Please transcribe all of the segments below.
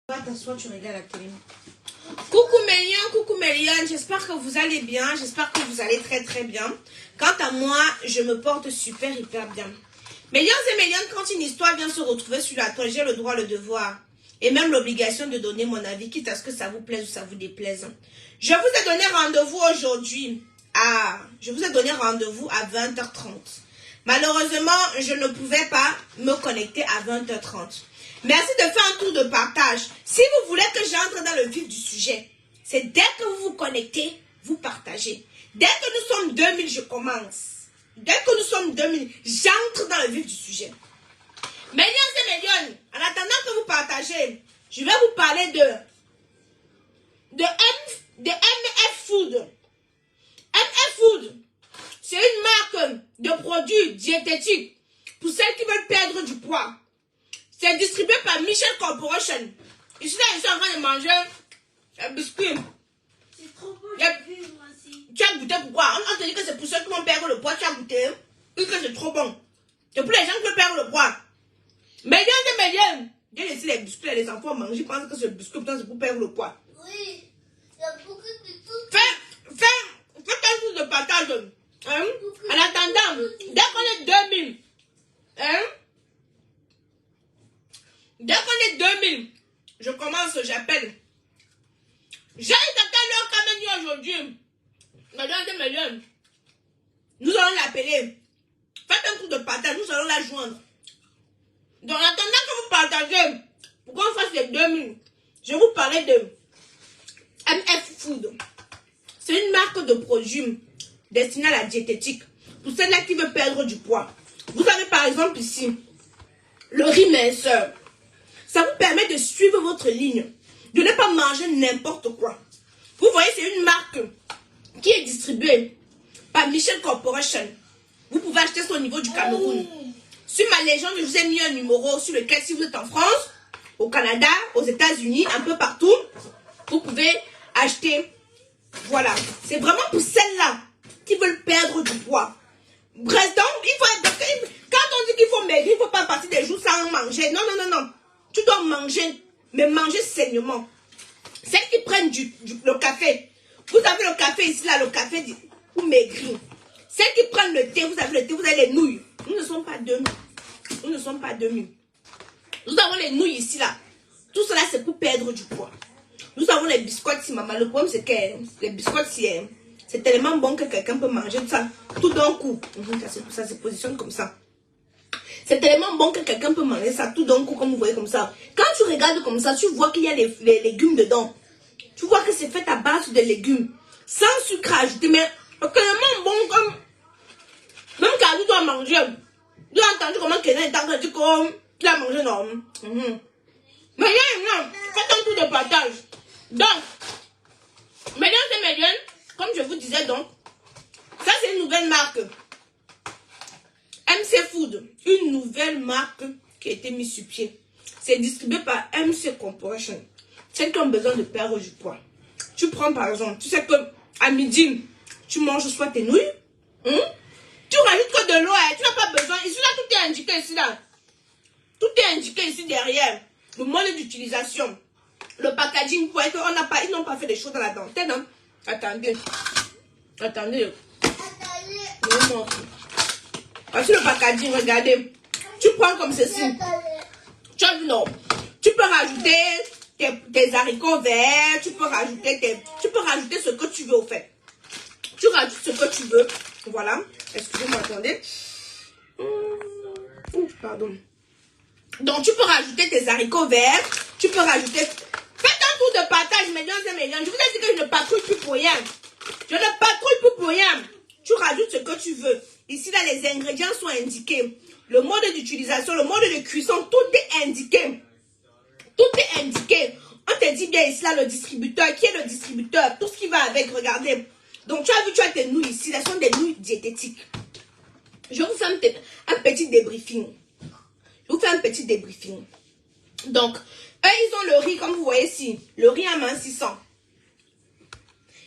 Va t'asseoir, tu regardes la télé. Coucou Méliane, j'espère que vous allez bien, j'espère que vous allez très très bien. Quant à moi, je me porte super hyper bien. Méliane et Méliane, quand une histoire vient se retrouver sur la toile, j'ai le droit, le devoir et même l'obligation de donner mon avis, quitte à ce que ça vous plaise ou ça vous déplaise. Je vous ai donné rendez-vous aujourd'hui à 20h30. Malheureusement, je ne pouvais pas me connecter à 20h30. Merci de faire un tour de partage. Si vous voulez que j'entre dans le vif du sujet, c'est dès que vous vous connectez, vous partagez. Dès que nous sommes 2000, je commence. Dès que nous sommes 2000, j'entre dans le vif du sujet. Méliane et Méliane, en attendant que vous partagez, je vais vous parler de MF Food. MF Food, c'est une marque de produits diététiques pour celles qui veulent perdre du poids. C'est distribué par Michel Corporation. Ici, là, ils sont en train de manger un biscuit. C'est trop beau, moi aussi. Tu as goûté pourquoi? On te dit que c'est pour ceux qui vont perdre le poids, tu as goûté. Et que c'est trop bon. C'est pour les gens qui veulent perdre le poids. Méliane et Méliane, j'ai laissé les biscuits et les enfants manger. Ils pensent que ce biscuit, c'est pour perdre le poids. Oui, il y a beaucoup de tout. Fais un tour de partage. Hein? En attendant, dès qu'on est 2000, hein? Dès qu'on est 2000, je commence, j'appelle. J'ai quelqu'un leur qui aujourd'hui. Méliane. Nous allons l'appeler. Faites un tour de partage, nous allons la joindre. Donc, en attendant que vous partagez, pour qu'on fasse les 2000, je vais vous parler de MF Food. C'est une marque de produits destinée à la diététique. Pour celles-là qui veulent perdre du poids. Vous avez par exemple ici le riz minceur. Ça vous permet de suivre votre ligne. De ne pas manger n'importe quoi. Vous voyez, c'est une marque qui est distribuée par Michel Corporation. Vous pouvez acheter ça au niveau du Cameroun. Sur ma légende, je vous ai mis un numéro sur lequel, si vous êtes en France, au Canada, aux États-Unis, un peu partout, vous pouvez acheter. Voilà. C'est vraiment pour celles-là qui veulent perdre du poids. Bref, donc, quand on dit qu'il faut maigrir, il ne faut pas partir des jours sans manger. Non. Tu dois manger, mais manger sainement. Celles qui prennent le café. Vous avez le café ici, là, le café pour maigrir. Celles qui prennent le thé, vous avez le thé, vous avez les nouilles. Nous ne sommes pas 2000. Nous ne sommes pas 2000. Nous avons les nouilles ici, là. Tout cela, c'est pour perdre du poids. Nous avons les biscottes ici, maman. Le problème, c'est que les biscottes, c'est tellement bon que quelqu'un peut manger ça tout d'un coup. Ça se positionne comme ça. C'est tellement bon que quelqu'un peut manger ça tout d'un coup, comme vous voyez comme ça. Quand tu regardes comme ça, tu vois qu'il y a les légumes dedans. Tu vois que c'est fait à base de légumes. Sans sucre ajouté, mais tellement bon comme... Même quand tu dois manger, tu as entendu comment quelqu'un est en train de dire comme... Tu as mangé, non. Mais non, faites un tour de partage. Donc, Méliane et Méliane, comme je vous disais donc, ça c'est une nouvelle marque. MC Food, une nouvelle marque qui a été mise sur pied. C'est distribué par MC Corporation. Celles qui ont besoin de perdre du poids. Tu prends par exemple, tu sais que à midi, tu manges soit tes nouilles, tu rajoutes que de l'eau, tu n'as pas besoin. Ici là, tout est indiqué ici là. Tout est indiqué ici derrière. Le mode d'utilisation. Le packaging, pour être, ils n'ont pas fait des choses dans la dentelle. Hein? Attendez. Non. Voici le packaging, regardez. Tu prends comme ceci. Tu as vu, non. Tu peux rajouter tes haricots verts. Tu peux rajouter ce que tu veux au fait. Tu rajoutes ce que tu veux. Voilà. Excusez-moi, attendez. Pardon. Donc, tu peux rajouter tes haricots verts. Tu peux rajouter... Faites un tour de partage, Méliane et Méliane. Je vous ai dit que je ne patrouille plus pour rien. Je ne patrouille plus pour rien. Tu rajoutes ce que tu veux. Ici, là, les ingrédients sont indiqués. Le mode d'utilisation, le mode de cuisson, tout est indiqué. Tout est indiqué. On te dit bien ici, là, le distributeur. Qui est le distributeur? Tout ce qui va avec, regardez. Donc, tu as vu, tu as tes nouilles ici. Ce sont des nouilles diététiques. Je vous fais un petit débriefing. Donc, eux, ils ont le riz, comme vous voyez ici. Le riz amincissant.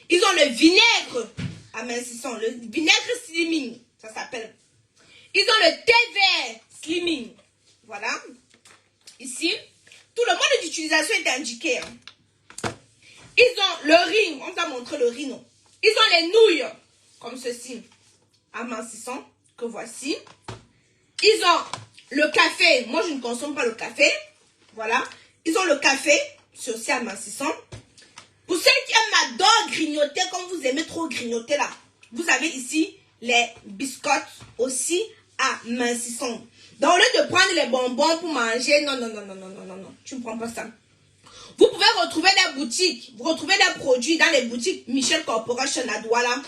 Ils ont le vinaigre amincissant. Le vinaigre slimming, ça s'appelle. Ils ont le thé vert slimming. Voilà. Ici. Tout le mode d'utilisation est indiqué. Ils ont le riz. On vous a montré le riz, non? Ils ont les nouilles, comme ceci, amincissant, que voici. Ils ont le café. Moi, je ne consomme pas le café. Voilà. Ils ont le café, c'est aussi amincissant. Pour ceux qui aiment adorent grignoter, comme vous aimez trop grignoter là, vous avez ici les biscottes aussi amincissants. Donc, au lieu de prendre les bonbons pour manger, non, tu ne prends pas ça. Vous pouvez retrouver les boutiques, vous retrouvez les produits dans les boutiques Michel Corporation à Douala,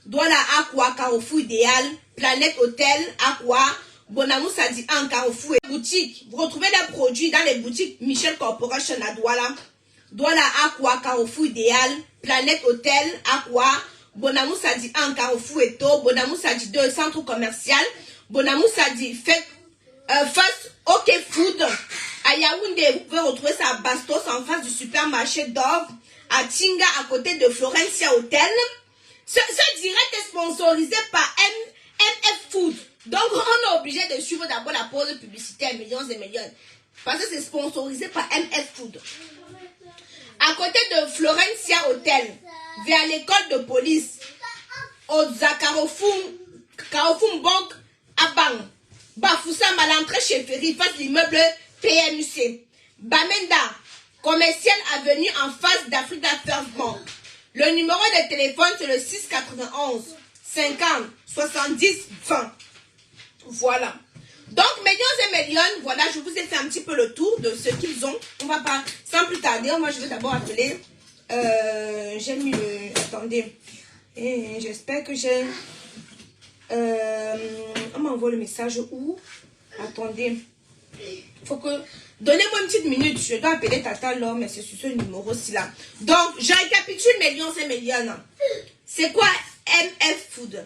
Douala Aqua, Carrefour Idéal, Planète Hôtel, Aqua, Bonamou Sadi en Carrefour et boutique. Vous retrouvez les produits dans les boutiques Michel Corporation à Douala, Douala Aqua, Carrefour Idéal, Planète Hôtel, Aqua, Bonamou Sadi en Carrefour et To, Bonamou Sadi 2, centre commercial, Bonamou Sadi First OK Food. À Yaoundé, vous pouvez retrouver ça à Bastos en face du supermarché d'Or, à Tinga à côté de Florencia Hotel. Ce direct est sponsorisé par MF Food. Donc on est obligé de suivre d'abord la pause publicitaire millions et millions. Parce que c'est sponsorisé par MF Food. À côté de Florencia Hotel, vers l'école de police, au Carrefour Bank à Bang, Bafoussam à l'entrée chez Ferry, face l'immeuble PMUC. Bamenda, commercial avenue en face d'Africa First Bank. Le numéro de téléphone c'est le 691 50 70 20. Voilà. Donc, millions et millions, voilà, je vous ai fait un petit peu le tour de ce qu'ils ont. On va pas, sans plus tarder, moi je vais d'abord appeler. J'ai mis le. Attendez. J'espère que j'ai. On m'envoie le message où? Attendez. Faut que. Donnez-moi une petite minute. Je dois appeler Tata Laure, mais c'est sur ce numéro-ci là. Donc, je récapitule millions et millions. C'est quoi MF Food?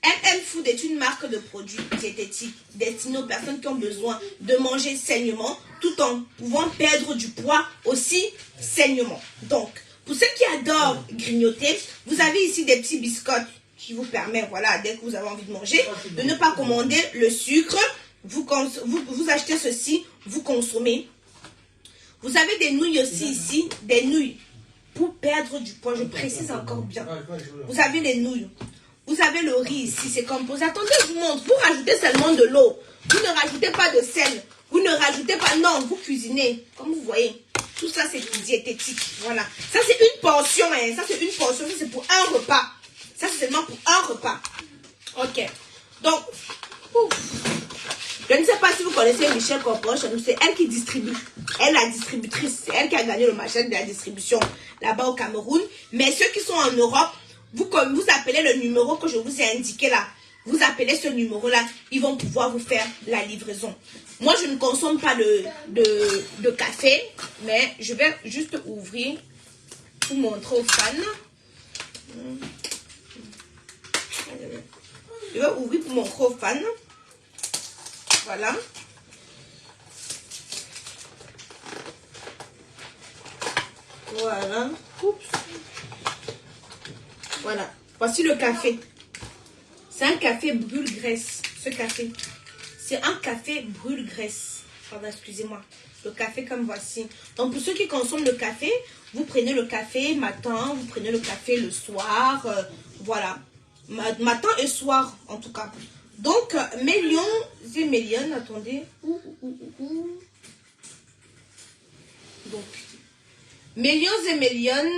MF Food est une marque de produits diététiques destinée aux personnes qui ont besoin de manger sainement tout en pouvant perdre du poids aussi sainement. Donc, pour ceux qui adorent grignoter, vous avez ici des petits biscottes qui vous permettent, voilà, dès que vous avez envie de manger, de ne pas commander le sucre. Vous achetez ceci, vous consommez. Vous avez des nouilles aussi ici, des nouilles pour perdre du poids. Je précise encore bien. Vous avez les nouilles. Vous avez le riz ici, c'est composé. Attendez, je vous montre. Vous rajoutez seulement de l'eau. Vous ne rajoutez pas de sel. Vous ne rajoutez pas, non, vous cuisinez. Comme vous voyez, tout ça c'est diététique. Voilà. Ça c'est une portion, hein. Ça c'est une portion, ça c'est pour un repas. Ça c'est seulement pour un repas. Ok. Donc, je ne sais pas si vous connaissez Michel Corporation, c'est elle qui distribue. Elle est la distributrice. C'est elle qui a gagné le marché de la distribution là-bas au Cameroun. Mais ceux qui sont en Europe, vous appelez le numéro que je vous ai indiqué là. Vous appelez ce numéro-là. Ils vont pouvoir vous faire la livraison. Moi, je ne consomme pas de café. Mais je vais juste ouvrir pour montrer aux fans. Je vais ouvrir pour montrer aux fans. Voilà. Voilà. Oups. Voilà. Voici le café. C'est un café brûle-graisse. Ce café. C'est un café brûle-graisse. Pardon, excusez-moi. Le café comme voici. Donc, pour ceux qui consomment le café, vous prenez le café matin, vous prenez le café le soir. Voilà. Matin et soir, en tout cas. Donc, millions et millions, attendez. Donc, millions et millions.